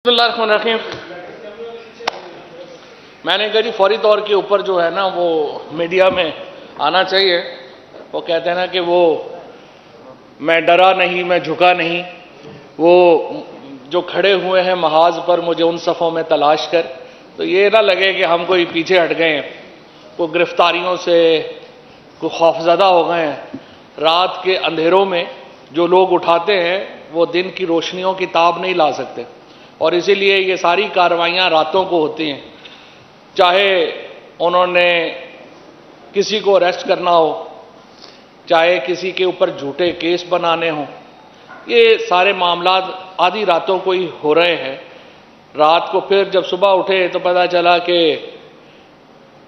بسم اللہ الرحمن الرحیم۔ میں نے کہا جی فوری طور کے اوپر جو ہے نا وہ میڈیا میں آنا چاہیے۔ وہ کہتے ہیں نا کہ وہ میں ڈرا نہیں، میں جھکا نہیں، وہ جو کھڑے ہوئے ہیں محاذ پر مجھے ان صفوں میں تلاش کر، تو یہ نہ لگے کہ ہم کوئی پیچھے ہٹ گئے ہیں، کوئی گرفتاریوں سے کوئی خوفزدہ ہو گئے ہیں۔ رات کے اندھیروں میں جو لوگ اٹھاتے ہیں وہ دن کی روشنیوں کی تاب نہیں لا سکتے، اور اسی لیے یہ ساری کارروائیاں راتوں کو ہوتی ہیں، چاہے انہوں نے کسی کو اریسٹ کرنا ہو، چاہے کسی کے اوپر جھوٹے کیس بنانے ہوں۔ یہ سارے معاملات آدھی راتوں کو ہی ہو رہے ہیں۔ رات کو پھر جب صبح اٹھے تو پتہ چلا کہ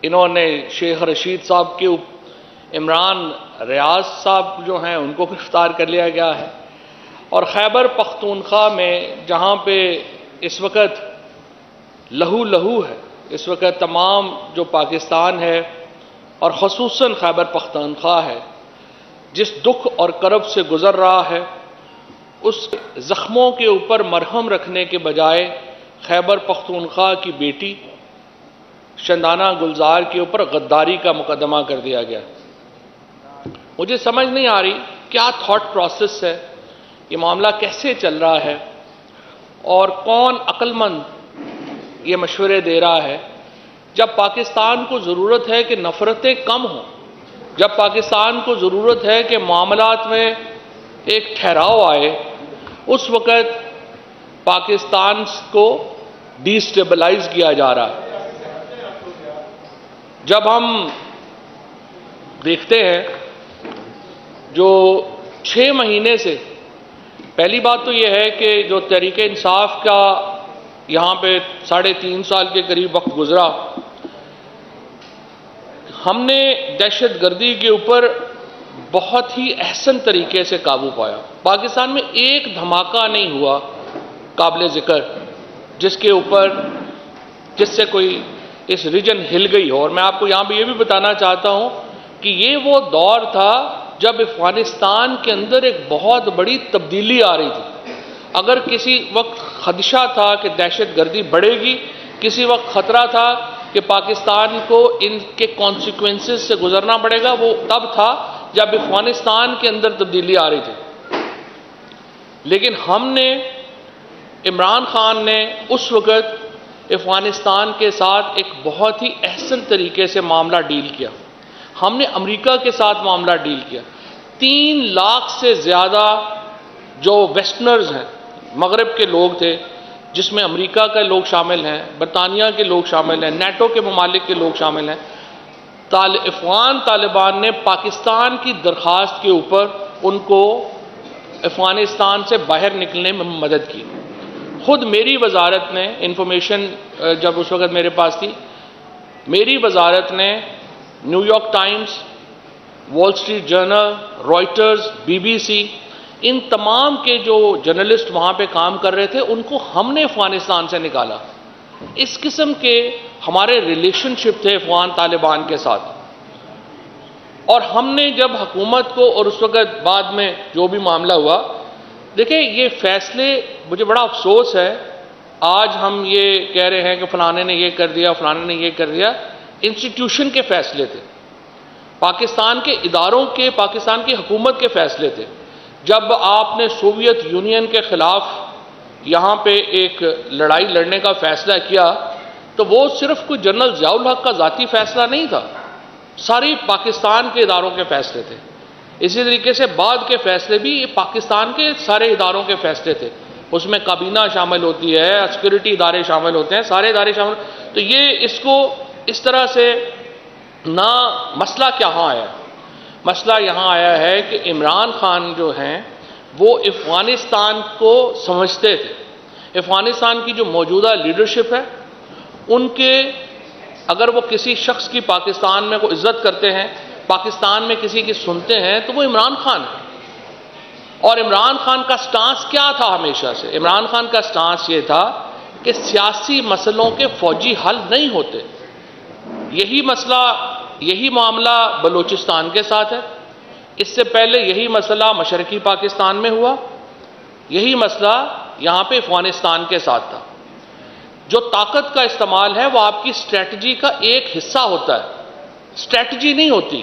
انہوں نے شیخ رشید صاحب کے عمران ریاض صاحب جو ہیں ان کو گرفتار کر لیا گیا ہے، اور خیبر پختونخوا میں جہاں پہ اس وقت لہو لہو ہے، اس وقت تمام جو پاکستان ہے اور خصوصاً خیبر پختونخوا ہے جس دکھ اور کرب سے گزر رہا ہے، اس زخموں کے اوپر مرہم رکھنے کے بجائے خیبر پختونخوا کی بیٹی شندانہ گلزار کے اوپر غداری کا مقدمہ کر دیا گیا۔ مجھے سمجھ نہیں آ رہی کیا تھاٹ پروسیس ہے، یہ معاملہ کیسے چل رہا ہے، اور کون عقل مند یہ مشورے دے رہا ہے جب پاکستان کو ضرورت ہے کہ نفرتیں کم ہوں، جب پاکستان کو ضرورت ہے کہ معاملات میں ایک ٹھہراؤ آئے، اس وقت پاکستان کو ڈی سٹیبلائز کیا جا رہا ہے۔ جب ہم دیکھتے ہیں جو 6 مہینے سے، پہلی بات تو یہ ہے کہ جو تحریک انصاف کا یہاں پہ 3.5 سال کے قریب وقت گزرا، ہم نے دہشت گردی کے اوپر بہت ہی احسن طریقے سے قابو پایا۔ پاکستان میں ایک دھماکہ نہیں ہوا قابل ذکر جس سے کوئی اس ریجن ہل گئی ہو۔ اور میں آپ کو یہاں پہ یہ بھی بتانا چاہتا ہوں کہ یہ وہ دور تھا جب افغانستان کے اندر ایک بہت بڑی تبدیلی آ رہی تھی۔ اگر کسی وقت خدشہ تھا کہ دہشت گردی بڑھے گی، کسی وقت خطرہ تھا کہ پاکستان کو ان کے کانسیکوینسز سے گزرنا پڑے گا، وہ تب تھا جب افغانستان کے اندر تبدیلی آ رہی تھی۔ لیکن عمران خان نے اس وقت افغانستان کے ساتھ ایک بہت ہی احسن طریقے سے معاملہ ڈیل کیا۔ ہم نے امریکہ کے ساتھ معاملہ ڈیل کیا۔ 3 لاکھ سے زیادہ جو ویسٹرنرز ہیں، مغرب کے لوگ تھے، جس میں امریکہ کے لوگ شامل ہیں، برطانیہ کے لوگ شامل ہیں، نیٹو کے ممالک کے لوگ شامل ہیں۔ افغان طالبان نے پاکستان کی درخواست کے اوپر ان کو افغانستان سے باہر نکلنے میں مدد کی۔ خود میری وزارت نے انفارمیشن جب اس وقت میرے پاس تھی، میری وزارت نے New York Times, Wall Street Journal, Reuters, BBC، ان تمام کے جو جرنلسٹ وہاں پہ کام کر رہے تھے ان کو ہم نے افغانستان سے نکالا۔ اس قسم کے ہمارے ریلیشن شپ تھے افغان طالبان کے ساتھ، اور ہم نے جب حکومت کو، اور اس وقت بعد میں جو بھی معاملہ ہوا، دیکھیں یہ فیصلے، مجھے بڑا افسوس ہے آج ہم یہ کہہ رہے ہیں کہ فلانے نے یہ کر دیا، فلانے نے یہ کر دیا، انسٹیٹیوشن کے فیصلے تھے، پاکستان کے اداروں کے، پاکستان کی حکومت کے فیصلے تھے۔ جب آپ نے سوویت یونین کے خلاف یہاں پہ ایک لڑائی لڑنے کا فیصلہ کیا تو وہ صرف کوئی جنرل ضیاء الحق کا ذاتی فیصلہ نہیں تھا، ساری پاکستان کے اداروں کے فیصلے تھے۔ اسی طریقے سے بعد کے فیصلے بھی پاکستان کے سارے اداروں کے فیصلے تھے، اس میں کابینہ شامل ہوتی ہے، سیکورٹی ادارے شامل ہوتے ہیں، سارے ادارے شامل۔ تو یہ اس کو اس طرح سے نہ، مسئلہ کہاں آیا؟ مسئلہ یہاں آیا ہے کہ عمران خان جو ہیں وہ افغانستان کو سمجھتے تھے، افغانستان کی جو موجودہ لیڈرشپ ہے ان کے، اگر وہ کسی شخص کی پاکستان میں کو عزت کرتے ہیں، پاکستان میں کسی کی سنتے ہیں، تو وہ عمران خان ہے۔ اور عمران خان کا سٹانس کیا تھا ہمیشہ سے؟ عمران خان کا سٹانس یہ تھا کہ سیاسی مسئلوں کے فوجی حل نہیں ہوتے۔ یہی معاملہ بلوچستان کے ساتھ ہے، اس سے پہلے یہی مسئلہ مشرقی پاکستان میں ہوا، یہی مسئلہ یہاں پہ افغانستان کے ساتھ تھا۔ جو طاقت کا استعمال ہے وہ آپ کی اسٹریٹجی کا ایک حصہ ہوتا ہے، اسٹریٹجی نہیں ہوتی۔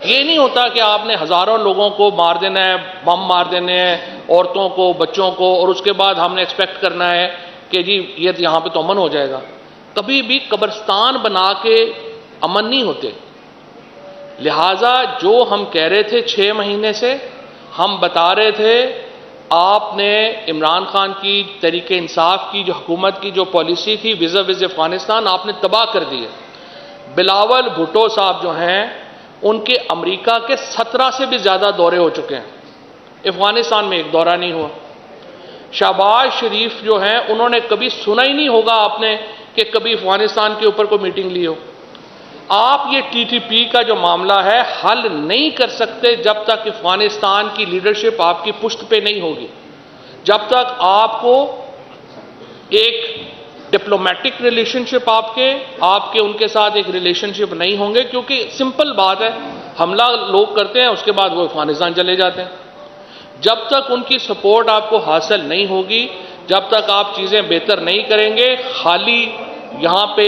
یہ نہیں ہوتا کہ آپ نے ہزاروں لوگوں کو مار دینا ہے، بم مار دینے ہیں، عورتوں کو، بچوں کو، اور اس کے بعد ہم نے ایکسپیکٹ کرنا ہے کہ جی یہ یہاں پہ تو امن ہو جائے گا۔ کبھی بھی قبرستان بنا کے امن نہیں ہوتے۔ لہٰذا جو ہم کہہ رہے تھے 6 مہینے سے، ہم بتا رہے تھے آپ نے عمران خان کی، تحریک انصاف کی جو حکومت کی جو پالیسی تھی وزا افغانستان، آپ نے تباہ کر دی ہے۔ بلاول بھٹو صاحب جو ہیں ان کے امریکہ کے 17 سے بھی زیادہ دورے ہو چکے ہیں، افغانستان میں ایک دورہ نہیں ہوا۔ شہباز شریف جو ہیں انہوں نے کبھی سنا ہی نہیں ہوگا آپ نے کہ کبھی افغانستان کے اوپر کوئی میٹنگ لی ہو۔ آپ یہ ٹی ٹی پی کا جو معاملہ ہے حل نہیں کر سکتے جب تک افغانستان کی لیڈرشپ آپ کی پشت پہ نہیں ہوگی، جب تک آپ کو ایک ڈپلومیٹک ریلیشن شپ آپ کے ان کے ساتھ ایک ریلیشن شپ نہیں ہوں گے، کیونکہ سمپل بات ہے، حملہ لوگ کرتے ہیں اس کے بعد وہ افغانستان چلے جاتے ہیں۔ جب تک ان کی سپورٹ آپ کو حاصل نہیں ہوگی، جب تک آپ چیزیں بہتر نہیں کریں گے، خالی یہاں پہ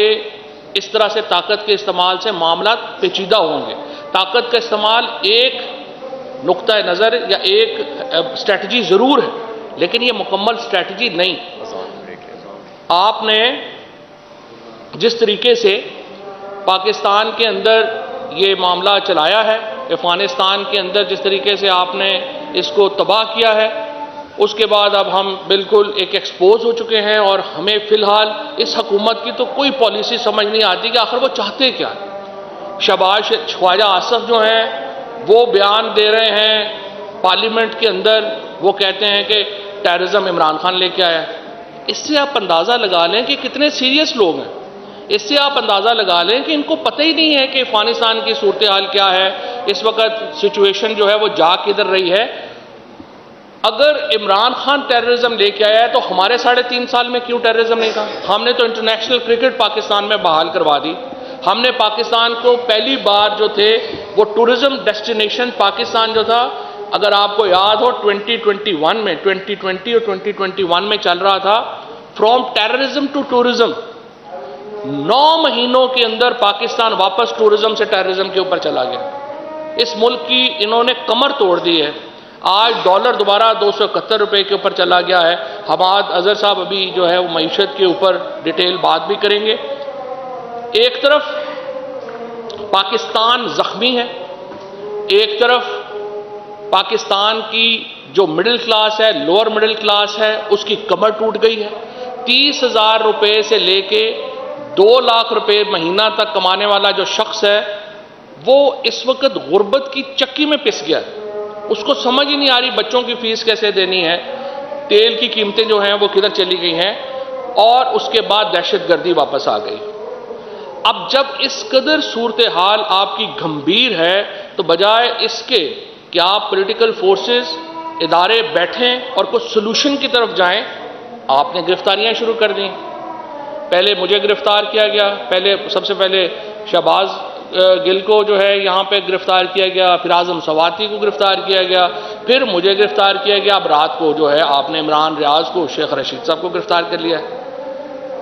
اس طرح سے طاقت کے استعمال سے معاملات پیچیدہ ہوں گے۔ طاقت کا استعمال ایک نقطہ نظر یا ایک اسٹریٹجی ضرور ہے، لیکن یہ مکمل اسٹریٹجی نہیں۔ آپ نے جس طریقے سے پاکستان کے اندر یہ معاملہ چلایا ہے، افغانستان کے اندر جس طریقے سے آپ نے اس کو تباہ کیا ہے، اس کے بعد اب ہم بالکل ایک ایکسپوز ہو چکے ہیں، اور ہمیں فی الحال اس حکومت کی تو کوئی پالیسی سمجھ نہیں آتی کہ آخر وہ چاہتے کیا ہے۔ خواجہ آصف جو ہیں وہ بیان دے رہے ہیں پارلیمنٹ کے اندر، وہ کہتے ہیں کہ ٹیررزم عمران خان لے کے آیا۔ اس سے آپ اندازہ لگا لیں کہ کتنے سیریس لوگ ہیں، اس سے آپ اندازہ لگا لیں کہ ان کو پتہ ہی نہیں ہے کہ افغانستان کی صورتحال کیا ہے، اس وقت سچویشن جو ہے وہ جا کدھر رہی ہے۔ اگر عمران خان ٹیررزم لے کے آیا ہے تو ہمارے 3.5 سال میں کیوں ٹیررزم نہیں تھا؟ ہم نے تو انٹرنیشنل کرکٹ پاکستان میں بحال کروا دی، ہم نے پاکستان کو پہلی بار جو تھے وہ ٹورزم ڈیسٹینیشن پاکستان جو تھا، اگر آپ کو یاد ہو 2021 میں 2020 اور 2021 میں چل رہا تھا فرام ٹیررزم ٹو ٹورزم۔ 9 مہینوں کے اندر پاکستان واپس ٹورزم سے ٹیررزم کے اوپر چلا گیا۔ اس ملک کی انہوں نے کمر توڑ دی ہے۔ آج ڈالر دوبارہ 271 روپے کے اوپر چلا گیا ہے۔ حماد اظہر صاحب ابھی جو ہے وہ معیشت کے اوپر ڈیٹیل بات بھی کریں گے۔ ایک طرف پاکستان زخمی ہے، ایک طرف پاکستان کی جو مڈل کلاس ہے، لوور مڈل کلاس ہے، اس کی کمر ٹوٹ گئی ہے۔ 30,000 روپے سے لے کے 2 لاکھ روپے مہینہ تک کمانے والا جو شخص ہے وہ اس وقت غربت کی چکی میں پس گیا ہے۔ اس کو سمجھ ہی نہیں آ رہی بچوں کی فیس کیسے دینی ہے، تیل کی قیمتیں جو ہیں وہ کدھر چلی گئی ہیں، اور اس کے بعد دہشت گردی واپس آ گئی۔ اب جب اس قدر صورتحال آپ کی گھمبیر ہے تو بجائے اس کے کہ آپ پولیٹیکل فورسز ادارے بیٹھیں اور کچھ سلوشن کی طرف جائیں، آپ نے گرفتاریاں شروع کر دیں۔ پہلے مجھے گرفتار کیا گیا، سب سے پہلے شہباز گل کو جو ہے یہاں پہ گرفتار کیا گیا، پھر اعظم سواتی کو گرفتار کیا گیا، پھر مجھے گرفتار کیا گیا، اب رات کو جو ہے آپ نے عمران ریاض کو، شیخ رشید صاحب کو گرفتار کر لیا،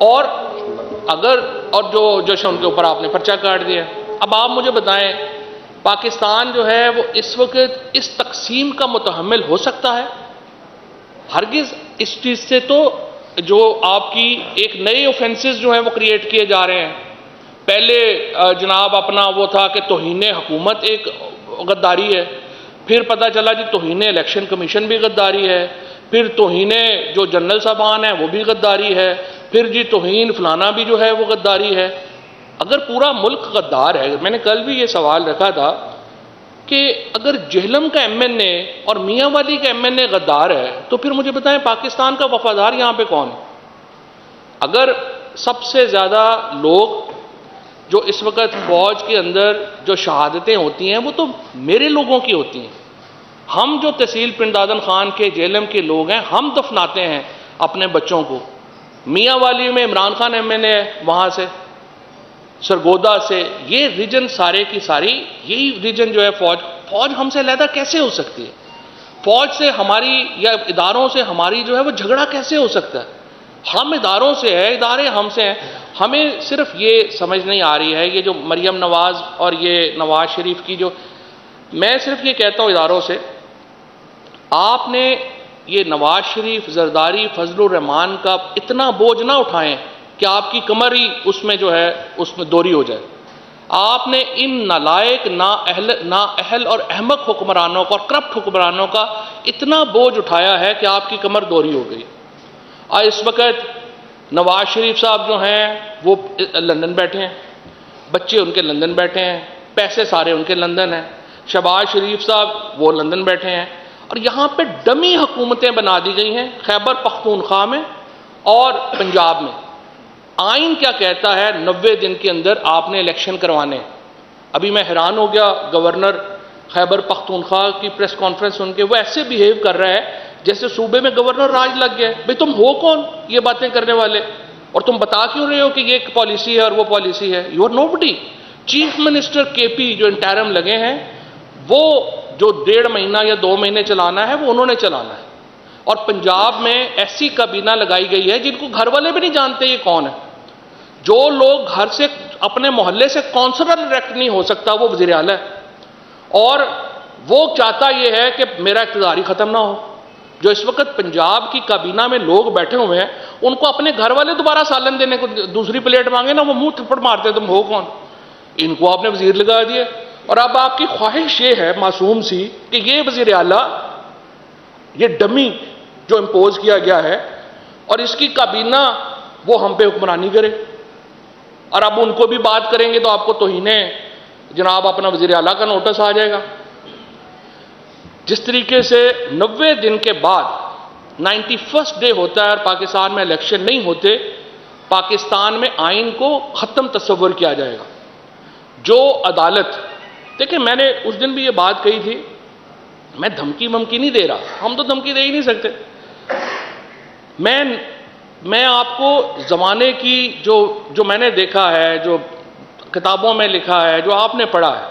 اور جو ان کے اوپر آپ نے پرچہ کاٹ دیا۔ اب آپ مجھے بتائیں پاکستان جو ہے وہ اس وقت اس تقسیم کا متحمل ہو سکتا ہے؟ ہرگز۔ اس چیز سے تو جو آپ کی ایک نئے اوفینسز جو ہیں وہ کریٹ کیے جا رہے ہیں۔ پہلے جناب اپنا وہ تھا کہ توہین حکومت ایک غداری ہے، پھر پتہ چلا جی توہین الیکشن کمیشن بھی غداری ہے، پھر توہین جو جنرل صاحبان ہیں وہ بھی غداری ہے، پھر جی توہین فلانا بھی جو ہے وہ غداری ہے۔ اگر پورا ملک غدار ہے، میں نے کل بھی یہ سوال رکھا تھا کہ اگر جہلم کا ایم این اے اور میاں والی کا ایم این اے غدار ہے تو پھر مجھے بتائیں پاکستان کا وفادار یہاں پہ کون ہے؟ اگر سب سے زیادہ لوگ جو اس وقت فوج کے اندر جو شہادتیں ہوتی ہیں وہ تو میرے لوگوں کی ہوتی ہیں، ہم جو تحصیل پنڈادن خان کے جہلم کے لوگ ہیں ہم دفناتے ہیں اپنے بچوں کو۔ میاں والی میں عمران خان ایم این اے ہے، وہاں سے سرگودا سے، یہ ریجن سارے کی ساری یہی ریجن جو ہے فوج ہم سے علیحدہ کیسے ہو سکتی ہے؟ فوج سے ہماری یا اداروں سے ہماری جو ہے وہ جھگڑا کیسے ہو سکتا ہے؟ ہم اداروں سے ہے، ادارے ہم سے ہیں. ہمیں صرف یہ سمجھ نہیں آ رہی ہے، یہ جو مریم نواز اور یہ نواز شریف کی جو، میں صرف یہ کہتا ہوں اداروں سے، آپ نے یہ نواز شریف، زرداری، فضل الرحمان کا اتنا بوجھ نہ اٹھائیں کہ آپ کی کمر ہی اس میں جو ہے اس میں دوری ہو جائے. آپ نے ان نالائق، نااہل اور احمق حکمرانوں کا اور کرپٹ حکمرانوں کا اتنا بوجھ اٹھایا ہے کہ آپ کی کمر دوری ہو گئی. اس وقت نواز شریف صاحب جو ہیں وہ لندن بیٹھے ہیں، بچے ان کے لندن بیٹھے ہیں، پیسے سارے ان کے لندن ہیں. شہباز شریف صاحب وہ لندن بیٹھے ہیں، اور یہاں پہ ڈمی حکومتیں بنا دی گئی ہیں خیبر پختونخوا میں اور پنجاب میں. آئین کیا کہتا ہے؟ 90 دن کے اندر آپ نے الیکشن کروانے. ابھی میں حیران ہو گیا گورنر خیبر پختونخوا کی پریس کانفرنس سن کے، وہ ایسے بیہیو کر رہا ہے جیسے صوبے میں گورنر راج لگ گیا. بھئی تم ہو کون یہ باتیں کرنے والے؟ اور تم بتا کیوں رہے ہو کہ یہ ایک پالیسی ہے اور وہ پالیسی ہے؟ You are nobody. Chief minister K P جو انٹرم لگے ہیں، وہ جو 1.5 مہینہ یا 2 مہینے چلانا ہے وہ انہوں نے چلانا ہے. اور پنجاب میں ایسی کابینہ لگائی گئی ہے جن کو گھر والے بھی نہیں جانتے یہ کون ہے. جو لوگ گھر سے اپنے محلے سے کونسلر الیکٹ نہیں ہو سکتا وہ وزیر اعلیٰ ہے، اور وہ چاہتا یہ ہے کہ میرا اقتدار ہی ختم نہ ہو. جو اس وقت پنجاب کی کابینہ میں لوگ بیٹھے ہوئے ہیں، ان کو اپنے گھر والے دوبارہ سالن دینے کو دوسری پلیٹ مانگے نا، وہ منہ تھپڑ مارتے تم ہو کون. ان کو آپ نے وزیر لگا دیے، اور اب آپ کی خواہش یہ ہے معصوم سی کہ یہ وزیر اعلیٰ، یہ ڈمی جو امپوز کیا گیا ہے، اور اس کی کابینہ وہ ہم پہ حکمرانی کرے. اور اب ان کو بھی بات کریں گے تو آپ کو توہین جناب اپنا وزیر اعلیٰ کا نوٹس آ جائے گا. جس طریقے سے 90 دن کے بعد 91st ڈے ہوتا ہے اور پاکستان میں الیکشن نہیں ہوتے، پاکستان میں آئین کو ختم تصور کیا جائے گا. جو عدالت، دیکھیں میں نے اس دن بھی یہ بات کہی تھی، میں دھمکی ممکی نہیں دے رہا، ہم تو دھمکی دے ہی نہیں سکتے. میں آپ کو زمانے کی جو میں نے دیکھا ہے، جو کتابوں میں لکھا ہے، جو آپ نے پڑھا ہے،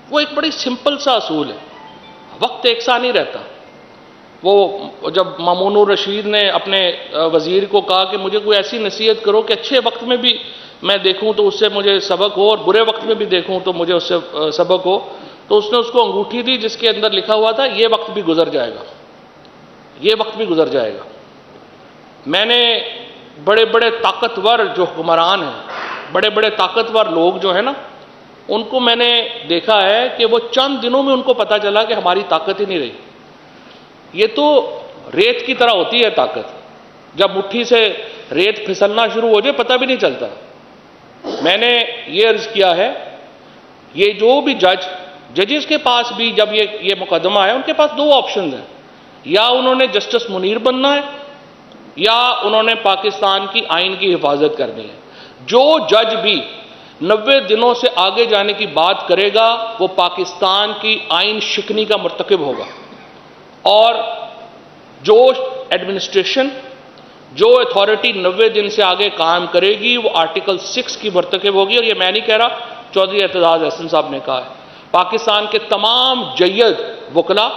وہ ایک بڑی سمپل سا اصول ہے. وقت ایک سا نہیں رہتا. وہ جب مامون الرشید نے اپنے وزیر کو کہا کہ مجھے کوئی ایسی نصیحت کرو کہ اچھے وقت میں بھی میں دیکھوں تو اس سے مجھے سبق ہو، اور برے وقت میں بھی دیکھوں تو مجھے اس سے سبق ہو، تو اس نے اس کو انگوٹھی دی جس کے اندر لکھا ہوا تھا یہ وقت بھی گزر جائے گا، یہ وقت بھی گزر جائے گا. میں نے بڑے بڑے طاقتور جو حکمران ہیں، بڑے بڑے طاقتور لوگ جو ہیں نا، ان کو میں نے دیکھا ہے کہ وہ چند دنوں میں ان کو پتا چلا کہ ہماری طاقت ہی نہیں رہی. یہ تو ریت کی طرح ہوتی ہے طاقت، جب مٹھی سے ریت پھسلنا شروع ہو جائے پتہ بھی نہیں چلتا. میں نے یہ عرض کیا ہے، یہ جو بھی ججز کے پاس بھی جب یہ مقدمہ ہے، ان کے پاس 2 آپشنز ہیں، یا انہوں نے جسٹس منیر بننا ہے یا انہوں نے پاکستان کی آئین کی حفاظت کرنی ہے. جو جج بھی 90 دنوں سے آگے جانے کی بات کرے گا وہ پاکستان کی آئین شکنی کا مرتکب ہوگا. اور جو ایڈمنسٹریشن، جو اتھارٹی 90 دن سے آگے قائم کرے گی وہ آرٹیکل 6 کی مرتکب ہوگی. اور یہ میں نہیں کہہ رہا، چودھری اعتزاز احسن صاحب نے کہا ہے. پاکستان کے تمام جید وکلاء،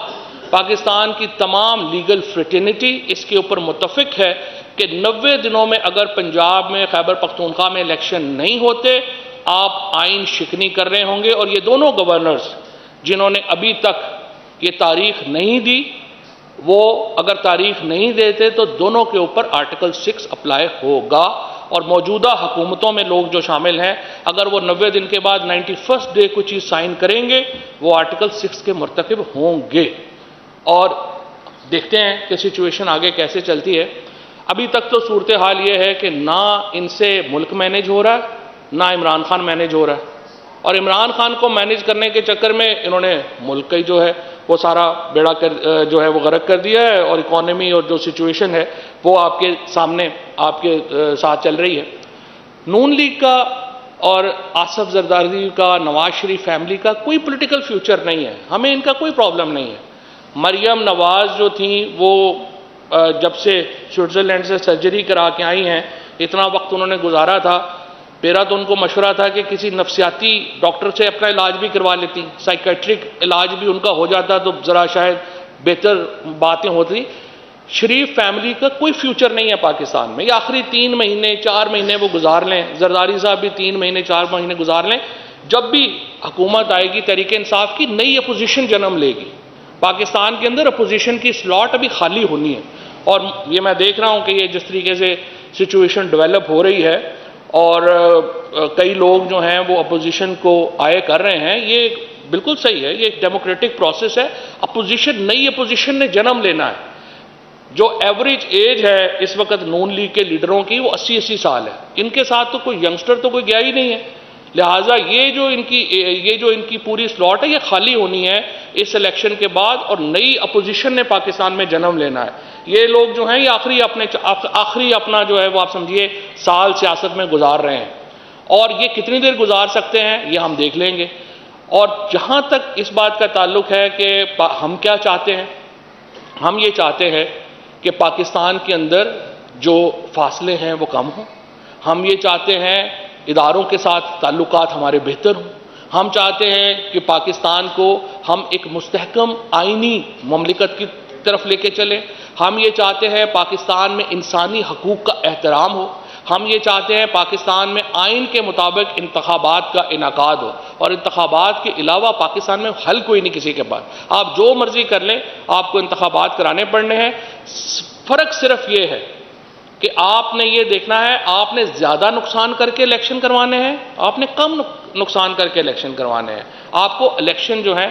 پاکستان کی تمام لیگل فریٹرنیٹی اس کے اوپر متفق ہے کہ 90 دنوں میں اگر پنجاب میں، خیبر پختونخوا میں الیکشن نہیں ہوتے، آپ آئین شکنی کر رہے ہوں گے. اور یہ دونوں گورنرز جنہوں نے ابھی تک یہ تاریخ نہیں دی، وہ اگر تاریخ نہیں دیتے تو دونوں کے اوپر آرٹیکل 6 اپلائی ہوگا. اور موجودہ حکومتوں میں لوگ جو شامل ہیں، اگر وہ 90 دن کے بعد 91st ڈے کوئی چیز سائن کریں گے وہ آرٹیکل 6 کے مرتکب ہوں گے. اور دیکھتے ہیں کہ سچویشن آگے کیسے چلتی ہے. ابھی تک تو صورتحال یہ ہے کہ نہ ان سے ملک مینیج ہو رہا ہے، نہ عمران خان مینیج ہو رہا ہے. اور عمران خان کو مینیج کرنے کے چکر میں انہوں نے ملک کا جو ہے وہ سارا بیڑا جو ہے وہ غرق کر دیا ہے. اور اکانومی اور جو سچویشن ہے وہ آپ کے سامنے، آپ کے ساتھ چل رہی ہے. نون لیگ کا اور آصف زرداری کا، نواز شریف فیملی کا کوئی پولیٹیکل فیوچر نہیں ہے. ہمیں ان کا کوئی پرابلم نہیں ہے. مریم نواز جو تھیں وہ جب سے سوئٹزرلینڈ سے سرجری کرا کے آئی ہیں، اتنا وقت انہوں نے گزارا تھا. میرا تو ان کو مشورہ تھا کہ کسی نفسیاتی ڈاکٹر سے اپنا علاج بھی کروا لیتی، سائیکیٹرک علاج بھی ان کا ہو جاتا تو ذرا شاید بہتر باتیں ہوتی. شریف فیملی کا کوئی فیوچر نہیں ہے پاکستان میں. یہ آخری 3 مہینے 4 مہینے وہ گزار لیں, زرداری صاحب بھی 3 مہینے 4 مہینے گزار لیں, جب بھی حکومت آئے گی تحریک انصاف کی, نئی اپوزیشن جنم لے گی. پاکستان کے اندر اپوزیشن کی سلاٹ ابھی خالی ہونی ہے, اور یہ میں دیکھ رہا ہوں کہ یہ جس طریقے سے سچویشن ڈیولپ ہو رہی ہے اور کئی لوگ جو ہیں وہ اپوزیشن کو آئے کر رہے ہیں, یہ بالکل صحیح ہے, یہ ایک ڈیموکریٹک پروسیس ہے. اپوزیشن, نئی اپوزیشن نے جنم لینا ہے. جو ایوریج ایج ہے اس وقت نون لیگ کے لیڈروں کی وہ 80 سال ہے. ان کے ساتھ تو کوئی ینگسٹر تو کوئی گیا ہی نہیں ہے. لہٰذا یہ جو ان کی پوری سلاٹ ہے یہ خالی ہونی ہے اس الیکشن کے بعد, اور نئی اپوزیشن نے پاکستان میں جنم لینا ہے. یہ لوگ جو ہیں یہ آخری اپنا جو ہے وہ آپ سمجھیے سال سیاست میں گزار رہے ہیں, اور یہ کتنی دیر گزار سکتے ہیں یہ ہم دیکھ لیں گے. اور جہاں تک اس بات کا تعلق ہے کہ ہم کیا چاہتے ہیں, ہم یہ چاہتے ہیں کہ پاکستان کے اندر جو فاصلے ہیں وہ کم ہوں. ہم یہ چاہتے ہیں اداروں کے ساتھ تعلقات ہمارے بہتر ہوں. ہم چاہتے ہیں کہ پاکستان کو ہم ایک مستحکم آئینی مملکت کی طرف لے کے چلیں. ہم یہ چاہتے ہیں پاکستان میں انسانی حقوق کا احترام ہو. ہم یہ چاہتے ہیں پاکستان میں آئین کے مطابق انتخابات کا انعقاد ہو, اور انتخابات کے علاوہ پاکستان میں حل کوئی نہیں کسی کے پاس. آپ جو مرضی کر لیں, آپ کو انتخابات کرانے پڑنے ہیں. فرق صرف یہ ہے کہ آپ نے یہ دیکھنا ہے آپ نے زیادہ نقصان کر کے الیکشن کروانے ہیں, آپ نے کم نقصان کر کے الیکشن کروانے ہیں. آپ کو الیکشن جو ہے